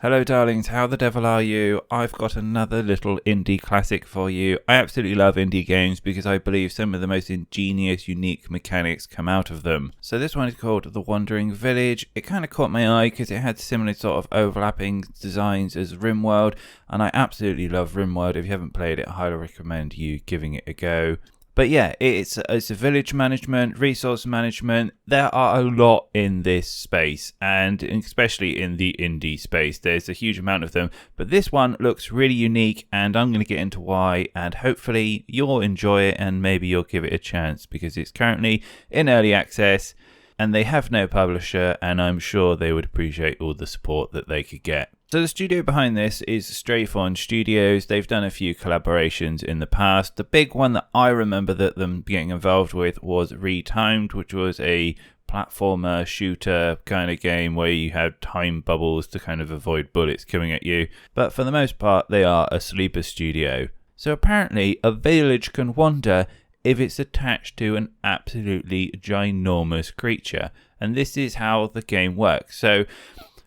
Hello darlings, how the devil are you? I've got another little indie classic for you. I absolutely love indie games because I believe some of the most ingenious, unique mechanics come out of them. So this one is called The Wandering Village. It kind of caught my eye because it had similar sort of overlapping designs as RimWorld, and I absolutely love RimWorld. If you haven't played it, I highly recommend you giving it a go. But yeah, it's a village management, resource management. There are a lot in this space, and especially in the indie space. There's a huge amount of them. But this one looks really unique, and I'm going to get into why, and hopefully you'll enjoy it, and maybe you'll give it a chance, because it's currently in early access, and they have no publisher, and I'm sure they would appreciate all the support that they could get. So the studio behind this is Strathorn Studios. They've done a few collaborations in the past. The big one that I remember that them getting involved with was Retimed, which was a platformer shooter kind of game where you had time bubbles to kind of avoid bullets coming at you. But for the most part, they are a sleeper studio. So apparently a village can wander if it's attached to an absolutely ginormous creature. And this is how the game works. So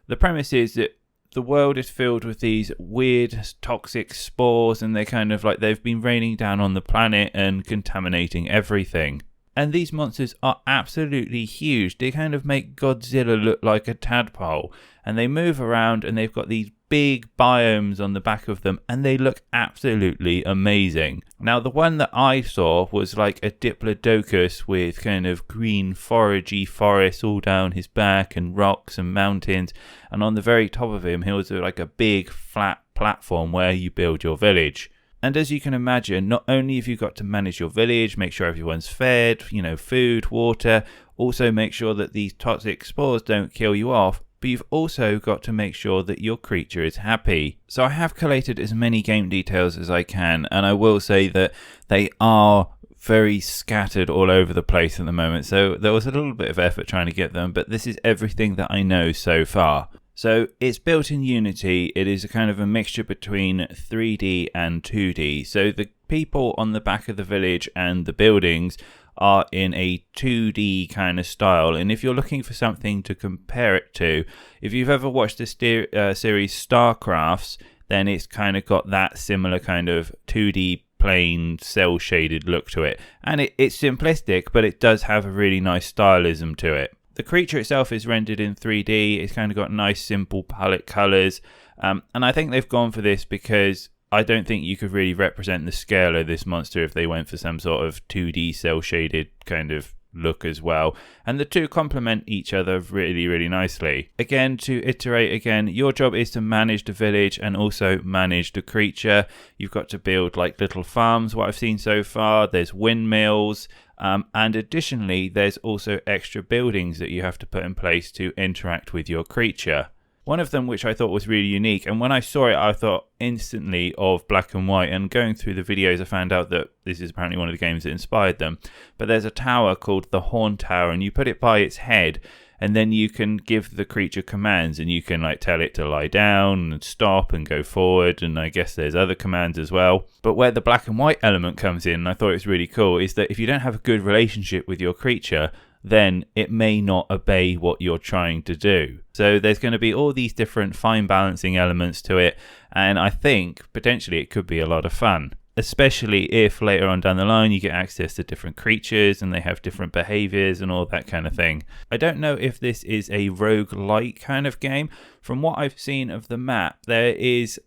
the premise is that the world is filled with these weird toxic spores, and they've been raining down on the planet and contaminating everything. And these monsters are absolutely huge. They kind of make Godzilla look like a tadpole, and they move around, and they've got these big biomes on the back of them, and they look absolutely amazing. Now, the one that I saw was like a Diplodocus with kind of green foragey forest all down his back and rocks and mountains, and on the very top of him, he was like a big flat platform where you build your village. And as you can imagine, not only have you got to manage your village, make sure everyone's fed, food, water, also make sure that these toxic spores don't kill you off, but you've also got to make sure that your creature is happy. So I have collated as many game details as I can, and I will say that they are very scattered all over the place at the moment, so there was a little bit of effort trying to get them, but this is everything that I know so far. So it's built in Unity. It is a kind of a mixture between 3D and 2D. So the people on the back of the village and the buildings are in a 2D kind of style. And if you're looking for something to compare it to, if you've ever watched the series StarCrafts, then it's kind of got that similar kind of 2D plain cell shaded look to it. And it's simplistic, but it does have a really nice stylism to it. The creature itself is rendered in 3D. It's kind of got nice, simple palette colors. And I think they've gone for this because I don't think you could really represent the scale of this monster if they went for some sort of 2D cel-shaded kind of look as well. And the two complement each other really, really nicely. Again, to iterate again, your job is to manage the village and also manage the creature. You've got to build like little farms, what I've seen so far. There's windmills. And additionally, there's also extra buildings that you have to put in place to interact with your creature. One of them, which I thought was really unique, and when I saw it, I thought instantly of Black and White. And going through the videos, I found out that this is apparently one of the games that inspired them. But there's a tower called the Horn Tower, and you put it by its head, and then you can give the creature commands, and you can like tell it to lie down and stop and go forward, and I guess there's other commands as well. But where the black and white element comes in, and I thought it was really cool, is that if you don't have a good relationship with your creature, then it may not obey what you're trying to do. So there's going to be all these different fine balancing elements to it, and I think potentially it could be a lot of fun. Especially if later on down the line you get access to different creatures and they have different behaviors and all that kind of thing. I don't know if this is a roguelike kind of game. From what I've seen of the map, there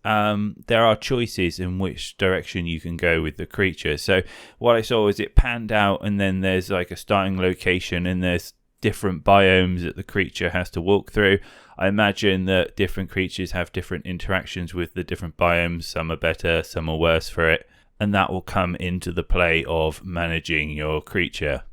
are choices in which direction you can go with the creature. So what I saw is it panned out, and then there's like a starting location, and there's different biomes that the creature has to walk through. I imagine that different creatures have different interactions with the different biomes. Some are better, some are worse for it. And that will come into the play of managing your creature.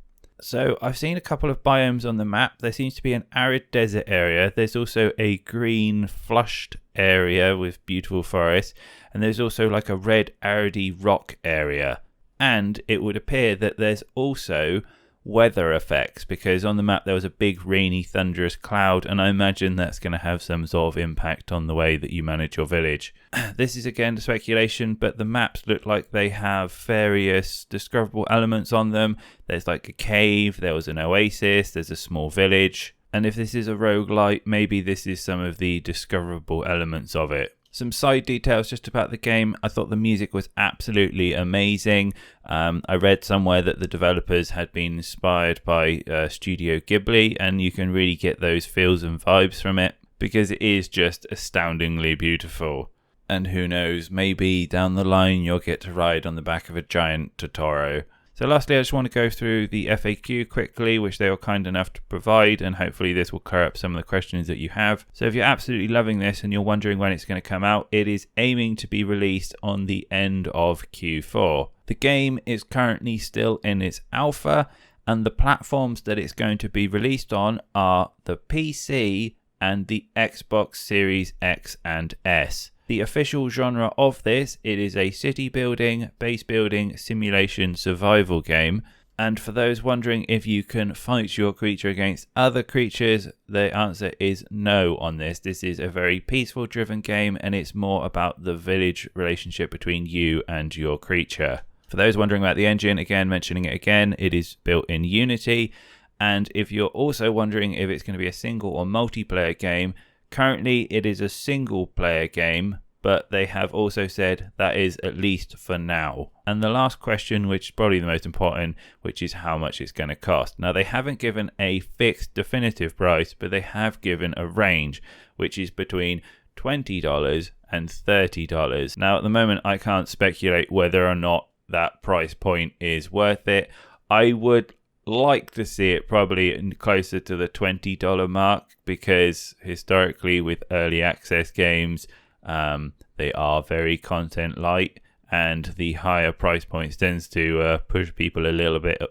So I've seen a couple of biomes on the map. There seems to be an arid desert area. There's also a green flushed area with beautiful forests. And there's also like a red aridy rock area. And it would appear that there's also weather effects, because on the map there was a big rainy thunderous cloud, and I imagine that's going to have some sort of impact on the way that you manage your village. This is again speculation, but the maps look like they have various discoverable elements on them. There's like a cave, there was an oasis, there's a small village, And if this is a roguelite, maybe this is some of the discoverable elements of it. Some side details just about the game. I thought the music was absolutely amazing. I read somewhere that the developers had been inspired by Studio Ghibli, and you can really get those feels and vibes from it because it is just astoundingly beautiful. And who knows, maybe down the line you'll get to ride on the back of a giant Totoro. So lastly, I just want to go through the FAQ quickly, which they were kind enough to provide, and hopefully this will clear up some of the questions that you have. So if you're absolutely loving this and you're wondering when it's going to come out, it is aiming to be released on the end of Q4. The game is currently still in its alpha, and the platforms that it's going to be released on are the PC and the Xbox Series X and S. The official genre of this, it is a city building, base building, simulation, survival game. And for those wondering if you can fight your creature against other creatures, the answer is no on this. This is a very peaceful driven game, and it's more about the village relationship between you and your creature. For those wondering about the engine, again, mentioning it again, it is built in Unity. And if you're also wondering if it's going to be a single or multiplayer game, currently it is a single player game, but they have also said that is at least for now. And the last question, which is probably the most important, which is how much it's going to cost. Now, they haven't given a fixed definitive price, but they have given a range, which is between $20 and $30. Now, at the moment, I can't speculate whether or not that price point is worth it. I would like to see it probably closer to the $20 mark, because historically with early access games, they are very content light, and the higher price points tends to push people a little bit,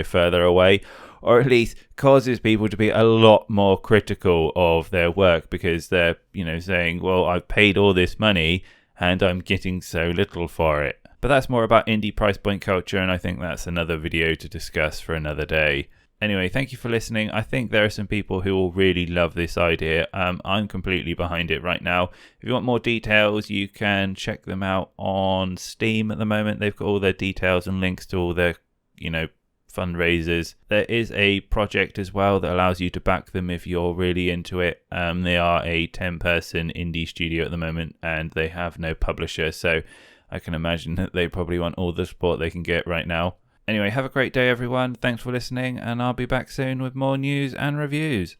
further away, or at least causes people to be a lot more critical of their work, because they're, saying, well, I've paid all this money and I'm getting so little for it. But that's more about indie price point culture, and I think that's another video to discuss for another day. Anyway, thank you for listening. I think there are some people who will really love this idea. I'm completely behind it right now. If you want more details, you can check them out on Steam at the moment. They've got all their details and links to all their, fundraisers. There is a project as well that allows you to back them if you're really into it. They are a 10-person indie studio at the moment, and they have no publisher, so I can imagine that they probably want all the support they can get right now. Anyway, have a great day, everyone. Thanks for listening, and I'll be back soon with more news and reviews.